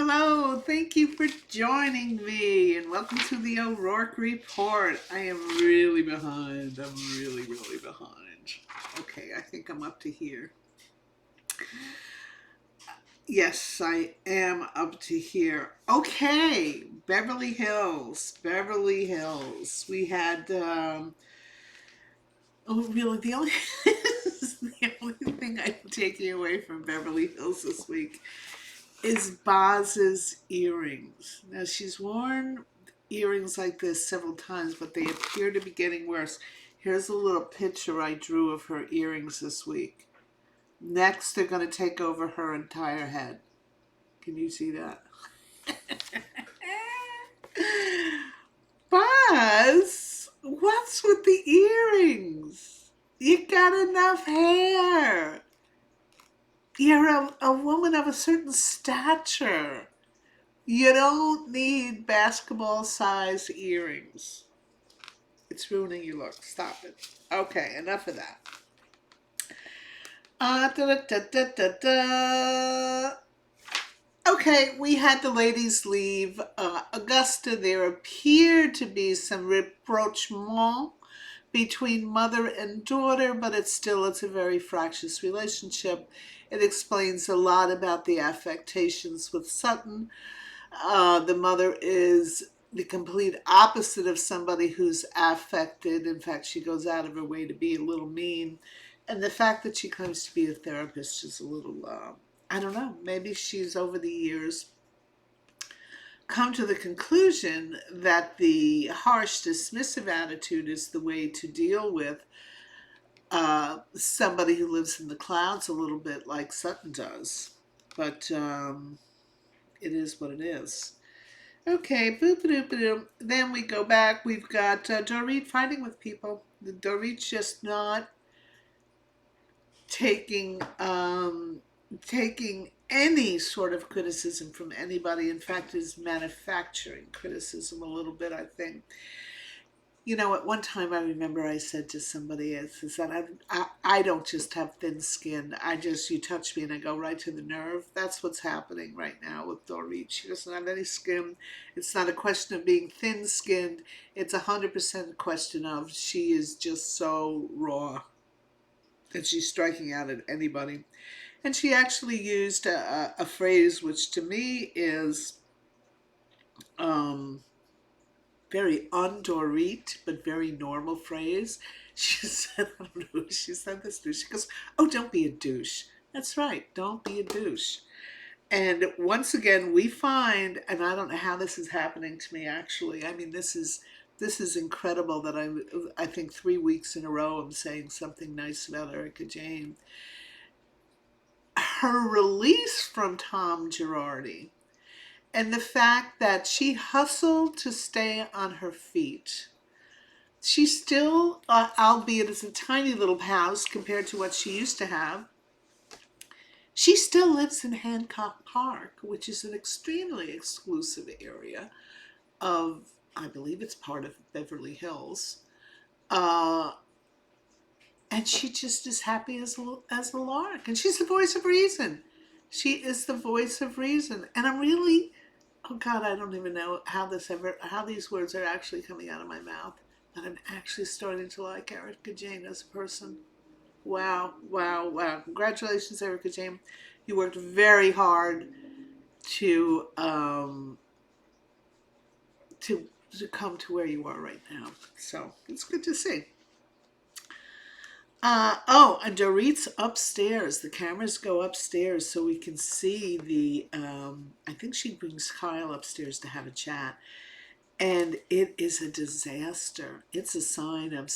Hello, thank you for joining me and welcome to the O'Rourke Report. I am really behind. I'm really behind. Okay, I think I'm up to here. Yes, I am up to here. Okay, Beverly Hills. Beverly Hills. We had, oh, really, the only thing I'm taking away from Beverly Hills this week is Boz's earrings. Now, she's worn earrings like this several times, but they appear to be getting worse. Here's a little picture I drew of her earrings this week. Next, they're going to take over her entire head. Can you see that? Boz, what's with the earrings? You got enough hair. You're a woman of a certain stature. You don't need basketball size earrings. It's ruining your look. Stop it. Okay, enough of that. Da, da, da, da, da. Okay, we had the ladies leave Augusta. There appeared to be some rapprochement between mother and daughter, but it's a very fractious relationship. It explains a lot about the affectations with Sutton. The mother is the complete opposite of somebody who's affected. In fact, she goes out of her way to be a little mean. And the fact that she claims to be a therapist is a little, I don't know, maybe she's over the years come to the conclusion that the harsh, dismissive attitude is the way to deal with somebody who lives in the clouds a little bit like Sutton does. But it is what it is. Okay, boop doop doop. Then we go back. We've got Dorit fighting with people. Dorit's just not taking taking any sort of criticism from anybody. In fact, is manufacturing criticism a little bit, I think. You know, at one time I remember I said to somebody else is that I don't just have thin skin. You touch me and I go right to the nerve. That's what's happening right now with Dorit. She doesn't have any skin. It's not a question of being thin skinned. It's 100% a question of she is just so raw that she's striking out at anybody. And she actually used a phrase which to me is um, very undorit, but very normal phrase. She said, I don't know who she said this to. She goes, oh, don't be a douche. That's right, don't be a douche. And once again, we find, and I don't know how this is happening to me actually. I mean, this is incredible that I think 3 weeks in a row I'm saying something nice about Erica Jayne. Her release from Tom Girardi and the fact that she hustled to stay on her feet. She still, albeit it's a tiny little house compared to what she used to have, she still lives in Hancock Park, which is an extremely exclusive area of, I believe it's part of Beverly Hills. Uh, and she just is happy as a lark. And she's the voice of reason. She is the voice of reason. And I'm really, oh God, I don't even know how these words are actually coming out of my mouth. But I'm actually starting to like Erica Jayne as a person. Wow, wow, wow. Congratulations, Erica Jayne. You worked very hard to to come to where you are right now. So it's good to see. And Dorit's upstairs. The cameras go upstairs so we can see I think she brings Kyle upstairs to have a chat. And it is a disaster. It's a sign of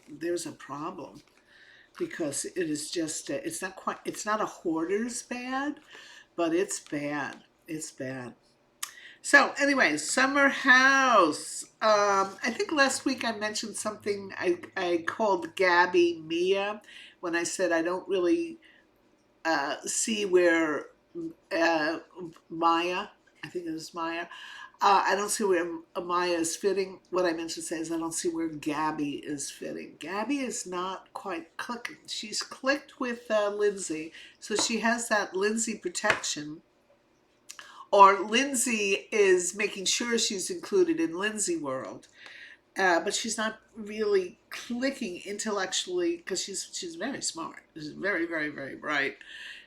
there's a problem because it is just, it's not a hoarder's bad, but it's bad. It's bad. So anyway, Summer House. I think last week I mentioned something I called Gabby Mia when I said I don't really see where Maya, I think it was Maya, I don't see where Maya is fitting. What I meant to say is I don't see where Gabby is fitting. Gabby is not quite clicking. She's clicked with Lyndsay, so she has that Lyndsay protection. or Lyndsay is making sure she's included in Lyndsay world. But she's not really clicking intellectually because she's very smart. She's very, very, very bright.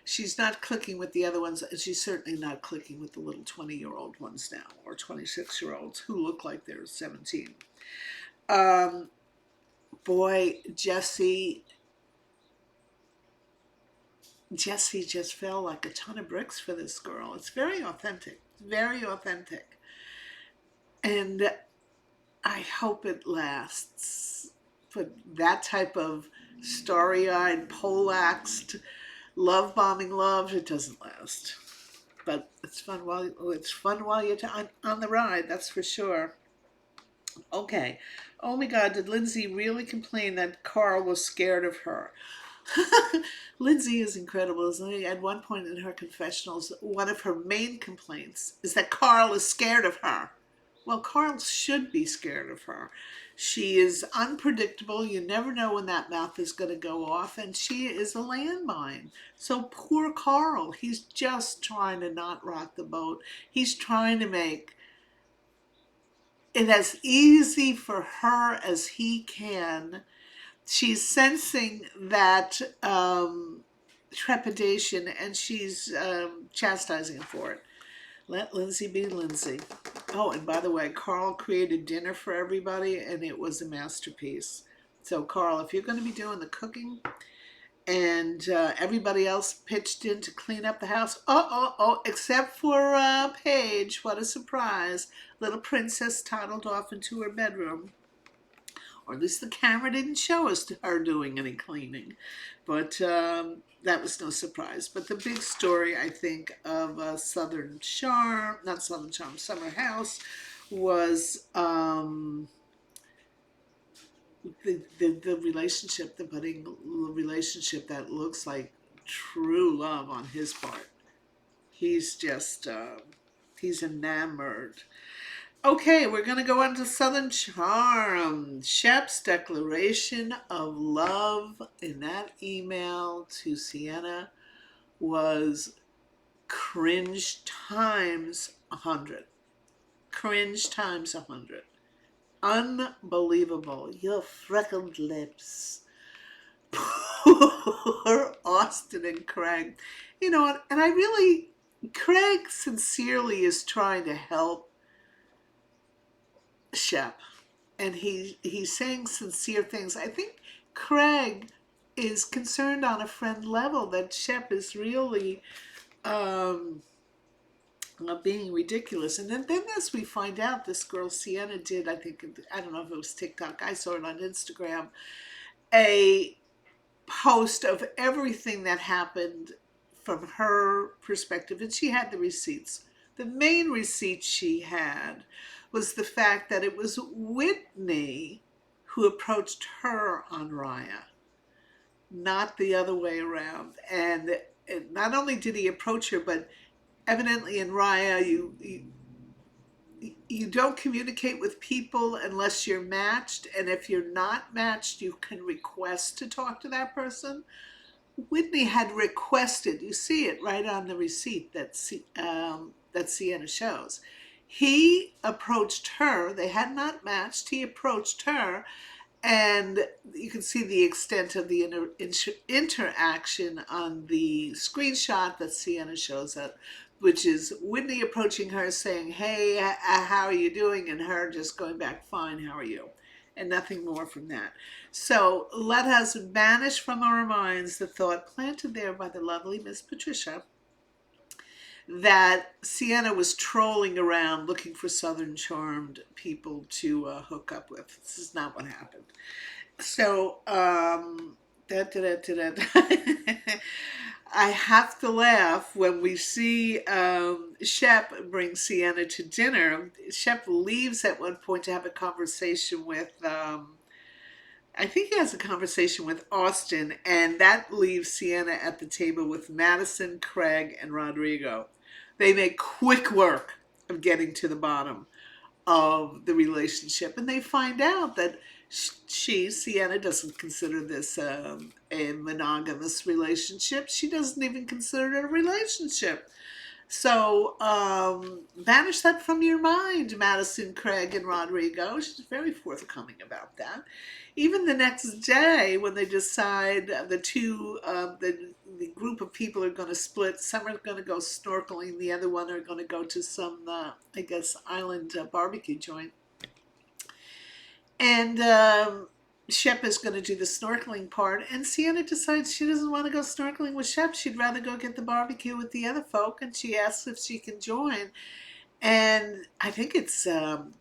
She's not clicking with the other ones, and she's certainly not clicking with the little 20-year-old ones now, or 26-year-olds who look like they're 17. Boy, Jesse just fell like a ton of bricks for this girl. It's very authentic, very authentic. And I hope it lasts. But that type of starry-eyed, poleaxed, love-bombing love, it doesn't last. But it's fun while you're on the ride, that's for sure. Okay. Oh my God, did Lyndsay really complain that Carl was scared of her? Lyndsay is incredible, isn't she? At one point in her confessionals, one of her main complaints is that Carl is scared of her. Well, Carl should be scared of her. She is unpredictable. You never know when that mouth is going to go off, and she is a landmine. So poor Carl, he's just trying to not rock the boat. He's trying to make it as easy for her as he can. She's sensing that trepidation, and she's chastising him for it. Let Lyndsay be Lyndsay. Oh, and by the way, Carl created dinner for everybody, and it was a masterpiece. So, Carl, if you're going to be doing the cooking, and everybody else pitched in to clean up the house, except for Paige, what a surprise. Little princess toddled off into her bedroom. Or at least the camera didn't show us her doing any cleaning. But that was no surprise. But the big story, I think, of Southern Charm, not Southern Charm, Summer House, was the relationship, the budding relationship that looks like true love on his part. He's just, he's enamored. Okay, we're going to go on to Southern Charm. Shep's declaration of love in that email to Sienna was cringe times 100. Cringe times 100. Unbelievable. Your freckled lips. Poor Austin and Craig. You know, and I really, Craig sincerely is trying to help Shep, and he's saying sincere things. I think Craig is concerned on a friend level that Shep is really being ridiculous. And then as we find out, this girl Sienna did, I don't know if it was TikTok, I saw it on Instagram, a post of everything that happened from her perspective, and she had the receipts. The main receipt she had was the fact that it was Whitney who approached her on Raya, not the other way around. And not only did he approach her, but evidently in Raya, you don't communicate with people unless you're matched, and if you're not matched, you can request to talk to that person. Whitney had requested, you see it right on the receipt that Sienna shows. He approached her, they had not matched, he approached her, and you can see the extent of the interaction on the screenshot that Sienna shows up, which is Whitney approaching her saying, hey, how are you doing? And her just going back, fine, how are you? And nothing more from that. So let us banish from our minds the thought planted there by the lovely Miss Patricia that Sienna was trolling around looking for Southern charmed people to hook up with. This is not what happened. So, I have to laugh when we see Shep bring Sienna to dinner. Shep leaves at one point to have a conversation with, I think he has a conversation with Austin, and that leaves Sienna at the table with Madison, Craig, and Rodrigo. They make quick work of getting to the bottom of the relationship, and they find out that Sienna, doesn't consider this a monogamous relationship. She doesn't even consider it a relationship. So banish that from your mind, Madison, Craig, and Rodrigo. She's very forthcoming about that. Even the next day, when they decide the group of people are going to split. Some are going to go snorkeling. The other one are going to go to some, I guess, island barbecue joint. And Shep is going to do the snorkeling part, and Sienna decides she doesn't want to go snorkeling with Shep. She'd rather go get the barbecue with the other folk, and she asks if she can join. And I think it's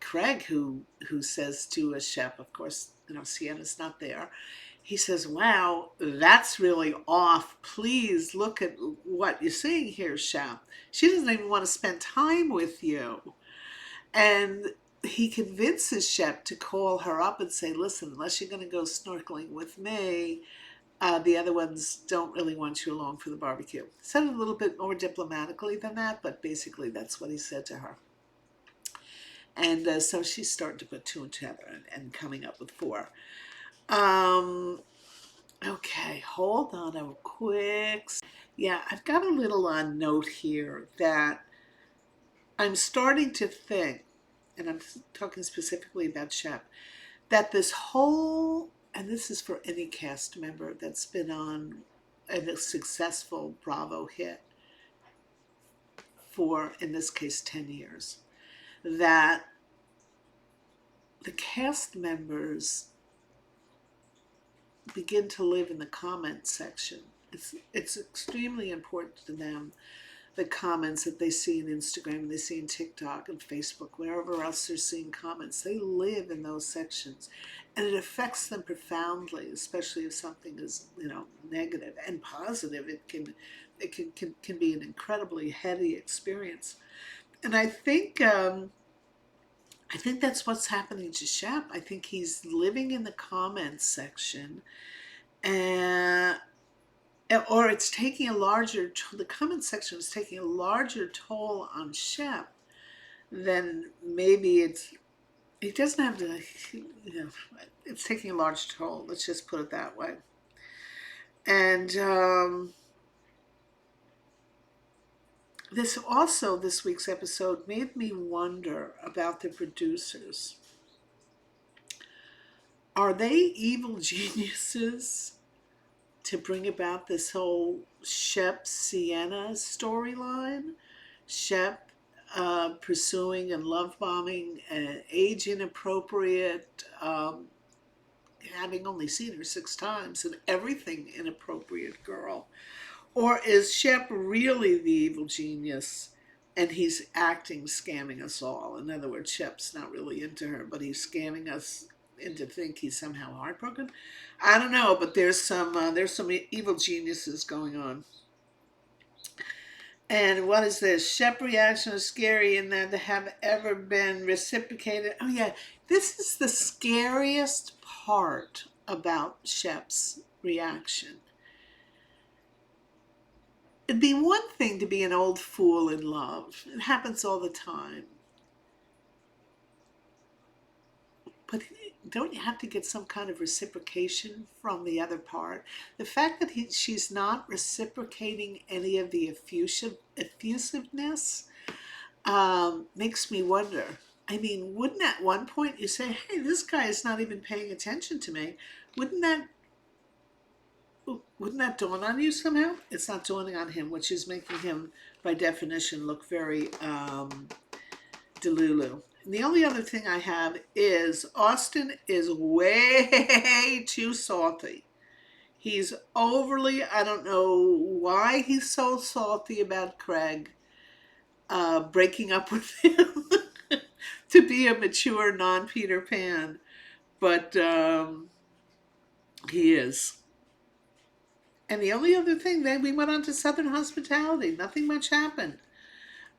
Craig who says to Shep, of course, Sienna's not there. He says, "Wow, that's really off. Please look at what you're seeing here, Shep. She doesn't even want to spend time with you." And he convinces Shep to call her up and say, "Listen, unless you're going to go snorkeling with me, the other ones don't really want you along for the barbecue." Said it a little bit more diplomatically than that, but basically that's what he said to her. And so she's starting to put two and together and coming up with four. Okay, hold on a quick. Yeah, I've got a little note here that I'm starting to think, and I'm talking specifically about Shep, that this whole, and this is for any cast member that's been on a successful Bravo hit for, in this case, 10 years, that the cast members begin to live in the comment section. It's extremely important to them, the comments that they see on Instagram and they see on TikTok and Facebook, wherever else they're seeing comments. They live in those sections, and it affects them profoundly, especially if something is, negative and positive. It can be an incredibly heady experience, and I think that's what's happening to Shep. I think he's living in the comments section, and or it's taking the comment section is taking a larger toll on Shep than maybe it doesn't have to, it's taking a large toll. Let's just put it that way. And this week's episode made me wonder about the producers. Are they evil geniuses to bring about this whole Shep Sienna storyline? Shep pursuing and love bombing an age inappropriate, having only seen her 6 times, and everything inappropriate girl. Or is Shep really the evil genius and he's acting, scamming us all? In other words, Shep's not really into her, but he's scamming us into think he's somehow heartbroken. I don't know, but there's some evil geniuses going on. And what is this? Shep reaction is scary in that they have ever been reciprocated. Oh yeah, this is the scariest part about Shep's reaction. It'd be one thing to be an old fool in love. It happens all the time. But don't you have to get some kind of reciprocation from the other part? The fact that she's not reciprocating any of the effusiveness makes me wonder. I mean, wouldn't at one point you say, "Hey, this guy is not even paying attention to me"? Wouldn't that dawn on you somehow? It's not dawning on him, which is making him, by definition, look very delulu. And the only other thing I have is Austin is way too salty. He's overly, I don't know why he's so salty about Craig breaking up with him to be a mature non-Peter Pan. But he is. And the only other thing, then we went on to Southern hospitality. Nothing much happened.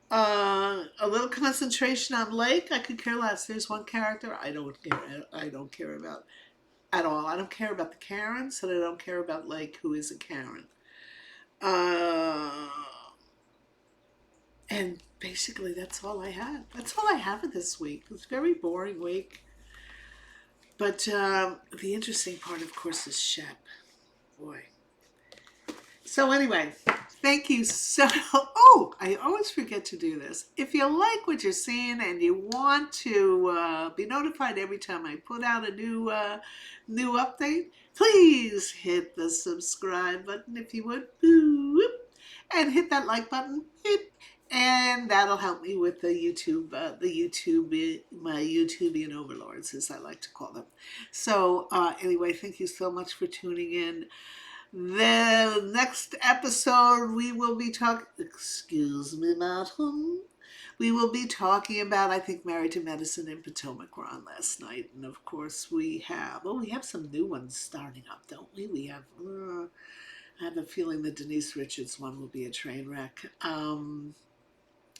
A little concentration on Lake. I could care less. There's one character I don't care about at all. I don't care about the Karens, and I don't care about Lake, who is a Karen. And basically, that's all I had. That's all I have this week. It was a very boring week. But the interesting part, of course, is Shep. Boy. So anyway, Thank you so. Oh, I always forget to do this. If you like what you're seeing and you want to be notified every time I put out a new update, please hit the subscribe button if you would. Boop. And hit that like button. And that'll help me with the YouTube, my YouTubian overlords, as I like to call them. So anyway, thank you so much for tuning in. The next episode we will be talking, excuse me, madam. We will be talking about, I think, Married to Medicine in Potomac were on last night. And of course we have some new ones starting up, don't we? I have a feeling the Denise Richards one will be a train wreck.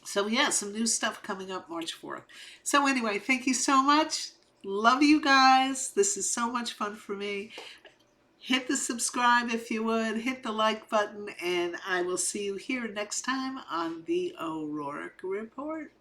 So yeah, some new stuff coming up March 4th. So anyway, thank you so much. Love you guys. This is so much fun for me. Hit the subscribe if you would, hit the like button, and I will see you here next time on the O'Rourke Report.